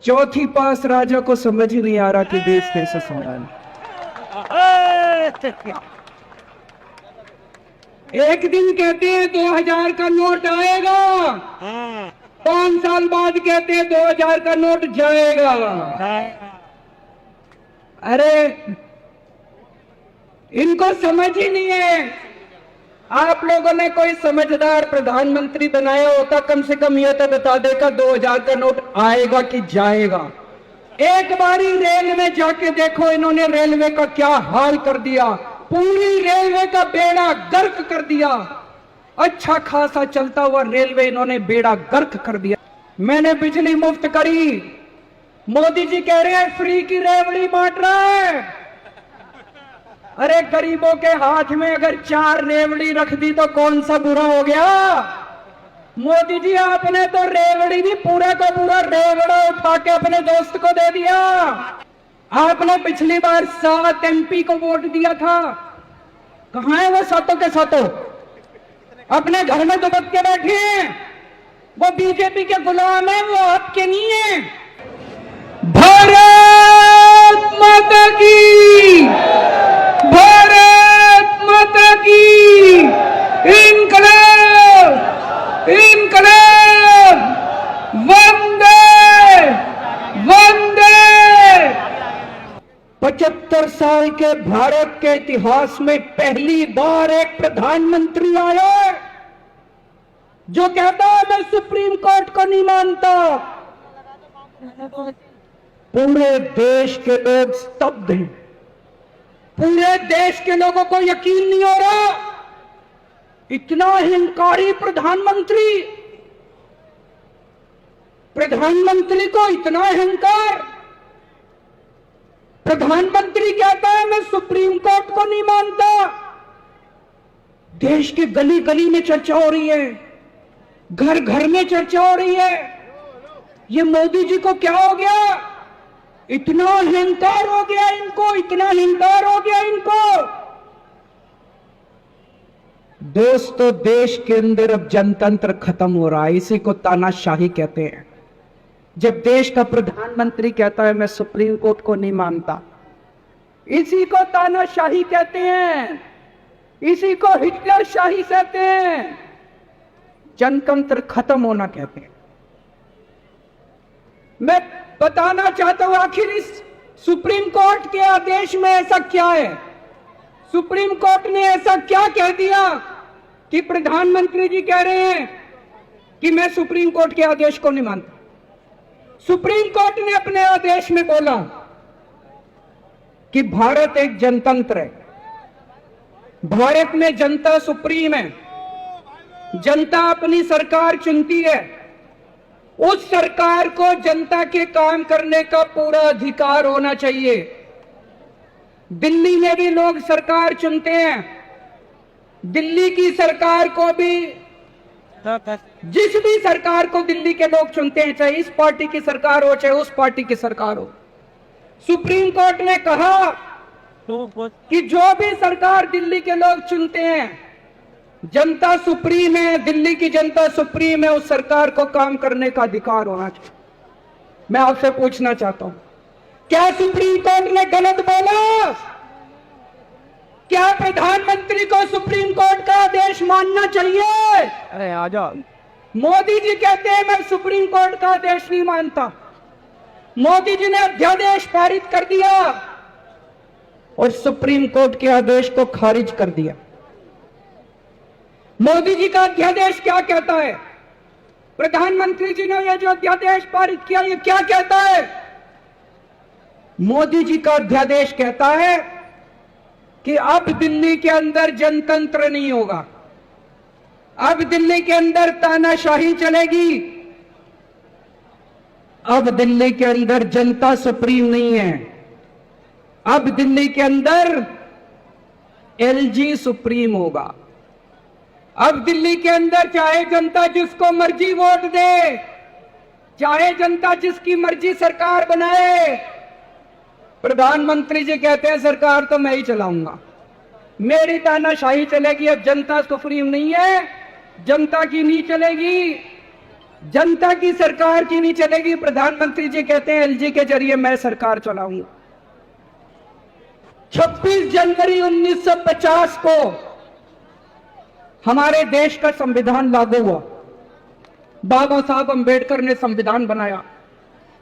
चौथी पास राजा को समझ ही नहीं आ रहा कि देश कैसे संभाले। एक दिन कहते हैं 2000 का नोट आएगा, 5 साल बाद कहते हैं 2000 का नोट जाएगा। अरे इनको समझ ही नहीं है। आप लोगों ने कोई समझदार प्रधानमंत्री बनाया होता, कम से कम यह तो बता देगा 2000 का नोट आएगा कि जाएगा। एक बारी रेल में जाके देखो, इन्होंने रेलवे का क्या हाल कर दिया। पूरी रेलवे का बेड़ा गर्क कर दिया। अच्छा खासा चलता हुआ रेलवे इन्होंने बेड़ा गर्क कर दिया। मैंने बिजली मुफ्त करी, मोदी जी कह रहे हैं फ्री की रेवड़ी बांट रहा है। अरे गरीबों के हाथ में अगर 4 रेवड़ी रख दी तो कौन सा बुरा हो गया। मोदी जी आपने तो रेवड़ी भी पूरा का पूरा रेवड़ा उठा के अपने दोस्त को दे दिया। आपने पिछली बार 7 MP को वोट दिया था, कहां है वो सातों के सातों? अपने घर में दुबक के बैठे हैं। वो बीजेपी के गुलाम है, वो आपके नहीं है। भारत माता की, भारत माता की, इनकलाब, इनकलाब, वंदे वंदे। 75 साल के भारत के इतिहास में पहली बार एक प्रधानमंत्री आया जो कहता है मैं सुप्रीम कोर्ट को नहीं मानता। पूरे देश के लोग स्तब्ध हैं। पूरे देश के लोगों को यकीन नहीं हो रहा, इतना अहंकारी प्रधानमंत्री, प्रधानमंत्री को इतना अहंकार। प्रधानमंत्री कहता है मैं सुप्रीम कोर्ट को नहीं मानता। देश के गली गली में चर्चा हो रही है, घर घर में चर्चा हो रही है। ये मोदी जी को क्या हो गया? इतना अहंकार हो गया इनको, इतना अहंकार हो गया इनको। दोस्तों, देश के अंदर अब जनतंत्र खत्म हो रहा है। इसी को तानाशाही कहते हैं। जब देश का प्रधानमंत्री कहता है मैं सुप्रीम कोर्ट को नहीं मानता, इसी को तानाशाही कहते हैं, इसी को हिटलर शाही कहते हैं, जनतंत्र खत्म होना कहते हैं। मैं बताना चाहता हूं आखिर इस सुप्रीम कोर्ट के आदेश में ऐसा क्या है? सुप्रीम कोर्ट ने ऐसा क्या कह दिया कि प्रधानमंत्री जी कह रहे हैं कि मैं सुप्रीम कोर्ट के आदेश को नहीं मानता? सुप्रीम कोर्ट ने अपने आदेश में बोला कि भारत एक जनतंत्र है, भारत में जनता सुप्रीम है, जनता अपनी सरकार चुनती है, उस सरकार को जनता के काम करने का पूरा अधिकार होना चाहिए। दिल्ली में भी लोग सरकार चुनते हैं, दिल्ली की सरकार को भी, जिस भी सरकार को दिल्ली के लोग चुनते हैं, चाहे इस पार्टी की सरकार हो चाहे उस पार्टी की सरकार हो, सुप्रीम कोर्ट ने कहा कि जो भी सरकार दिल्ली के लोग चुनते हैं, जनता सुप्रीम है, दिल्ली की जनता सुप्रीम है, उस सरकार को काम करने का अधिकार होना चाहिए। मैं आपसे पूछना चाहता हूं, क्या सुप्रीम कोर्ट ने गलत बोला? क्या प्रधानमंत्री को सुप्रीम कोर्ट का आदेश मानना चाहिए? अरे आजा। मोदी जी कहते हैं मैं सुप्रीम कोर्ट का आदेश नहीं मानता। मोदी जी ने अध्यादेश पारित कर दिया और सुप्रीम कोर्ट के आदेश को खारिज कर दिया। मोदी जी का अध्यादेश क्या कहता है? प्रधानमंत्री जी ने यह जो अध्यादेश पारित किया, ये क्या कहता है? मोदी जी का अध्यादेश कहता है कि अब दिल्ली के अंदर जनतंत्र नहीं होगा, अब दिल्ली के अंदर तानाशाही चलेगी, अब दिल्ली के अंदर जनता सुप्रीम नहीं है, अब दिल्ली के अंदर एलजी सुप्रीम होगा। अब दिल्ली के अंदर चाहे जनता जिसको मर्जी वोट दे, चाहे जनता जिसकी मर्जी सरकार बनाए, प्रधानमंत्री जी कहते हैं सरकार तो मैं ही चलाऊंगा, मेरी तानाशाही चलेगी। अब जनता सुप्रीम नहीं है, जनता की नहीं चलेगी, जनता की सरकार की नहीं चलेगी। प्रधानमंत्री जी कहते हैं एलजी के जरिए मैं सरकार चलाऊंगा। 26 जनवरी 1950 को हमारे देश का संविधान लागू हुआ। बाबा साहब अंबेडकर ने संविधान बनाया।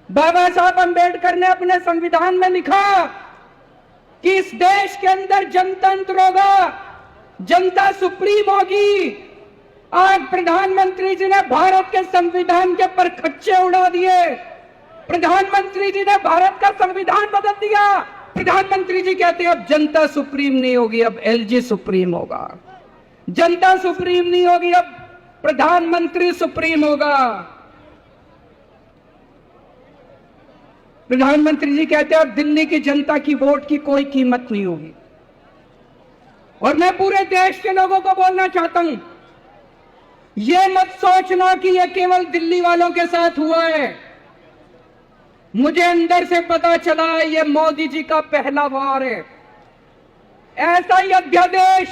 बाबा साहब अंबेडकर ने अपने संविधान में लिखा कि इस देश के अंदर जनतंत्र होगा, जनता सुप्रीम होगी। आज प्रधानमंत्री जी ने भारत के संविधान के पर खच्चे उड़ा दिए। प्रधानमंत्री जी ने भारत का संविधान बदल दिया। प्रधानमंत्री जी कहते हैं अब जनता सुप्रीम नहीं होगी, अब एलजी सुप्रीम होगा। जनता सुप्रीम नहीं होगी, अब प्रधानमंत्री सुप्रीम होगा। प्रधानमंत्री जी कहते हैं अब दिल्ली की जनता की वोट की कोई कीमत नहीं होगी। और मैं पूरे देश के लोगों को बोलना चाहता हूं, ये मत सोचना कि ये केवल दिल्ली वालों के साथ हुआ है। मुझे अंदर से पता चला ये मोदी जी का पहला वार है। ऐसा ही अध्यादेश,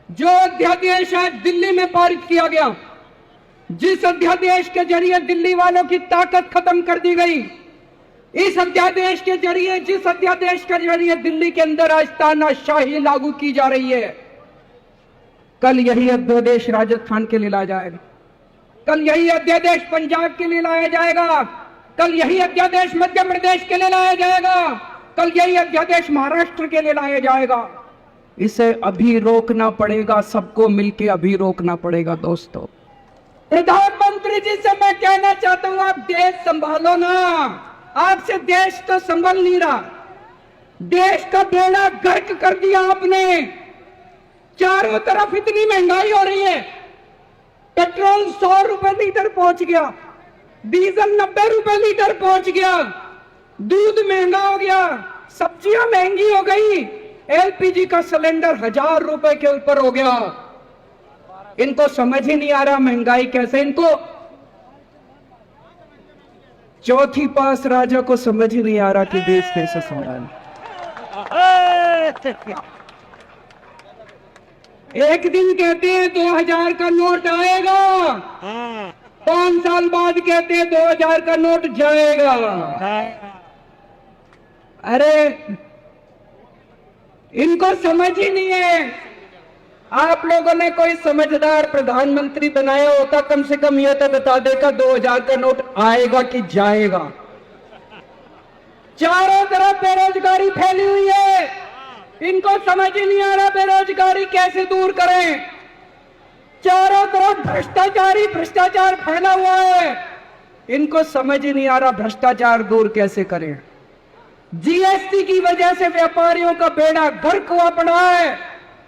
जो अध्यादेश आज दिल्ली में पारित किया गया, जिस अध्यादेश के जरिए दिल्ली वालों की ताकत खत्म कर दी गई, इस अध्यादेश के जरिए, जिस अध्यादेश के जरिए दिल्ली के अंदर आज तानाशाही लागू की जा रही है, कल यही अध्यादेश राजस्थान के लिए लाया जाएगा, कल यही अध्यादेश पंजाब के लिए लाया जाएगा, कल यही अध्यादेश मध्य प्रदेश के लिए लाया जाएगा, कल यही अध्यादेश महाराष्ट्र के लिए लाया जाएगा। इसे अभी रोकना पड़ेगा, सबको मिलकर अभी रोकना पड़ेगा। दोस्तों, प्रधानमंत्री जी से मैं कहना चाहता हूं, आप देश संभालो ना। आपसे देश तो संभल नहीं रहा। देश का बेड़ा गर्क कर दिया आपने। चारों तरफ इतनी महंगाई हो रही है। पेट्रोल 100 रुपए लीटर पहुंच गया, डीजल 90 रुपए लीटर पहुंच गया, दूध महंगा हो गया, सब्जियां महंगी हो गई, एलपीजी का सिलेंडर 1000 रुपए के ऊपर हो गया। इनको समझ ही नहीं आ रहा महंगाई कैसे। इनको चौथी पास राजा को समझ ही नहीं आ रहा कि देश कैसे संभालना। एक दिन कहते हैं 2000 का नोट आएगा, 5 साल बाद कहते हैं 2000 का नोट जाएगा। अरे इनको समझ ही नहीं है। आप लोगों ने कोई समझदार प्रधानमंत्री बनाया होता, कम से कम यह तो बता देगा 2000 का नोट आएगा कि जाएगा। चारों तरफ बेरोजगारी फैली हुई है। इनको समझ ही नहीं आ रहा बेरोजगारी कैसे दूर करें। चारों तरफ भ्रष्टाचार फैला हुआ है। इनको समझ ही नहीं आ रहा भ्रष्टाचार दूर कैसे करें। जीएसटी की वजह से व्यापारियों का बेड़ा गर्क हुआ पड़ा है।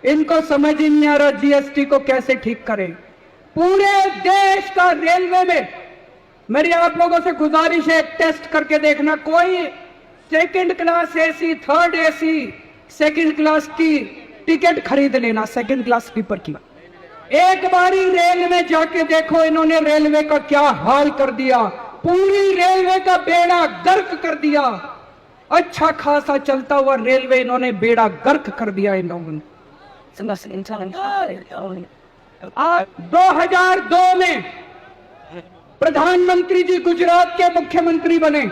इनको समझ ही नहीं आ रहा जीएसटी को कैसे ठीक करें। पूरे देश का रेलवे में मेरी आप लोगों से गुजारिश है, टेस्ट करके देखना। कोई second class AC, third AC, second class की टिकट खरीद लेना, सेकंड क्लास स्लीपर की। एक बारी रेल में जाके देखो इन्होंने रेलवे का क्या हाल कर दिया। पूरी रेलवे का बेड़ा गर्क कर दिया। अच्छा खासा चलता हुआ रेलवे इन्होंने बेड़ा गर्क कर दिया इन लोगों ने। 2002 में प्रधानमंत्री जी गुजरात के मुख्यमंत्री बने।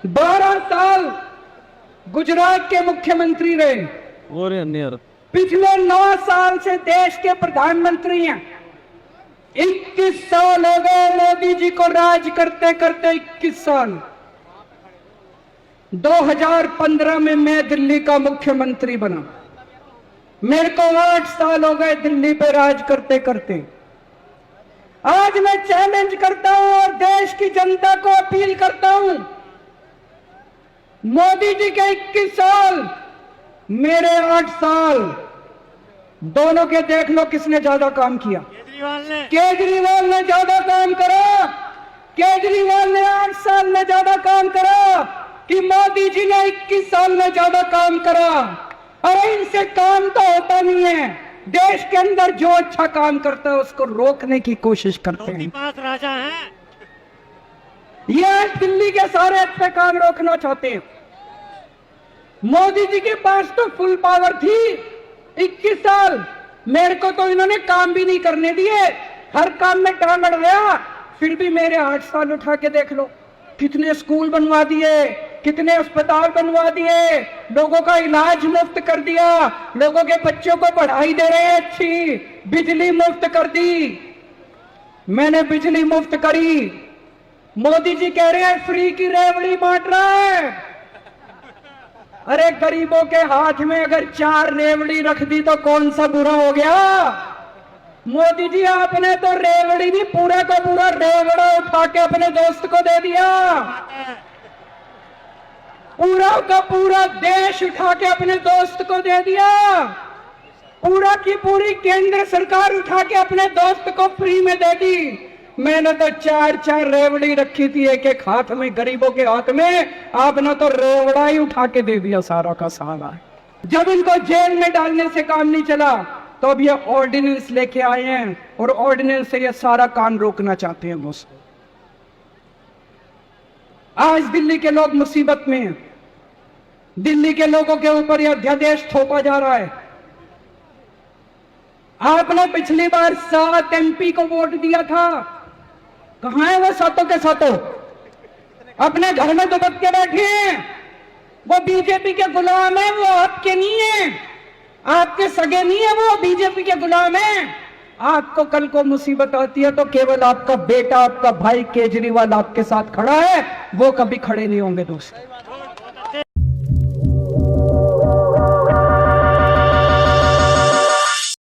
12 साल गुजरात के मुख्यमंत्री रहे। पिछले 9 साल से देश के प्रधानमंत्री हैं। 21 साल हो गए मोदी जी को राज करते करते। 21 साल। 2015 में मैं दिल्ली का मुख्यमंत्री बना। मेरे को 8 साल हो गए दिल्ली पे राज करते करते। आज मैं चैलेंज करता हूं और देश की जनता को अपील करता हूं, मोदी जी के 21 साल, मेरे 8 साल, दोनों के देख लो किसने ज्यादा काम किया। केजरीवाल ने ज्यादा काम करा। केजरीवाल ने 8 साल में ज्यादा काम करा कि मोदी जी ने 21 साल में ज्यादा काम करा। अरे इनसे काम तो होता नहीं है। देश के अंदर जो अच्छा काम करता है उसको रोकने की कोशिश करते हैं। राजा है ये दिल्ली के सारे अच्छे काम रोकना चाहते हैं। मोदी जी के पास तो फुल पावर थी। 21 साल मेरे को तो इन्होंने काम भी नहीं करने दिए। हर काम में टांग अड़ गया। फिर भी मेरे 8 साल उठा के देख लो, कितने स्कूल बनवा दिए, कितने अस्पताल बनवा दिए, लोगों का इलाज मुफ्त कर दिया, लोगों के बच्चों को पढ़ाई दे रहे हैं अच्छी, बिजली मुफ्त कर दी। मैंने बिजली मुफ्त करी। मोदी जी कह रहे हैं फ्री की रेवड़ी बांट रहा है। अरे गरीबों के हाथ में अगर 4 रेवड़ी रख दी तो कौन सा बुरा हो गया। मोदी जी आपने तो रेवड़ी भी पूरा का पूरा रेवड़ा उठा के अपने दोस्त को दे दिया। पूरा का पूरा देश उठा के अपने दोस्त को दे दिया। पूरा की पूरी केंद्र सरकार उठा के अपने दोस्त को फ्री में दे दी। मैंने तो 4 रेवड़ी रखी थी एक एक हाथ में, गरीबों के हाथ में। आपने तो रेवड़ा ही उठा के दे दिया सारा का सारा। जब इनको जेल में डालने से काम नहीं चला तो अब ये ऑर्डिनेंस लेके आए हैं और ऑर्डिनेंस से ये सारा काम रोकना चाहते हैं दोस्तों। आज दिल्ली के लोग मुसीबत में हैं। दिल्ली के लोगों के ऊपर यह अध्यादेश थोपा जा रहा है। आपने पिछली बार 7 MP को वोट दिया था, कहां है वो सातों के सातों? अपने घर में दुबक के बैठे हैं। वो बीजेपी के गुलाम है, वो आपके नहीं है, आपके सगे नहीं है, वो बीजेपी के गुलाम है। आपको कल को मुसीबत आती है तो केवल आपका बेटा, आपका भाई केजरीवाल आपके साथ खड़ा है, वो कभी खड़े नहीं होंगे दोस्त।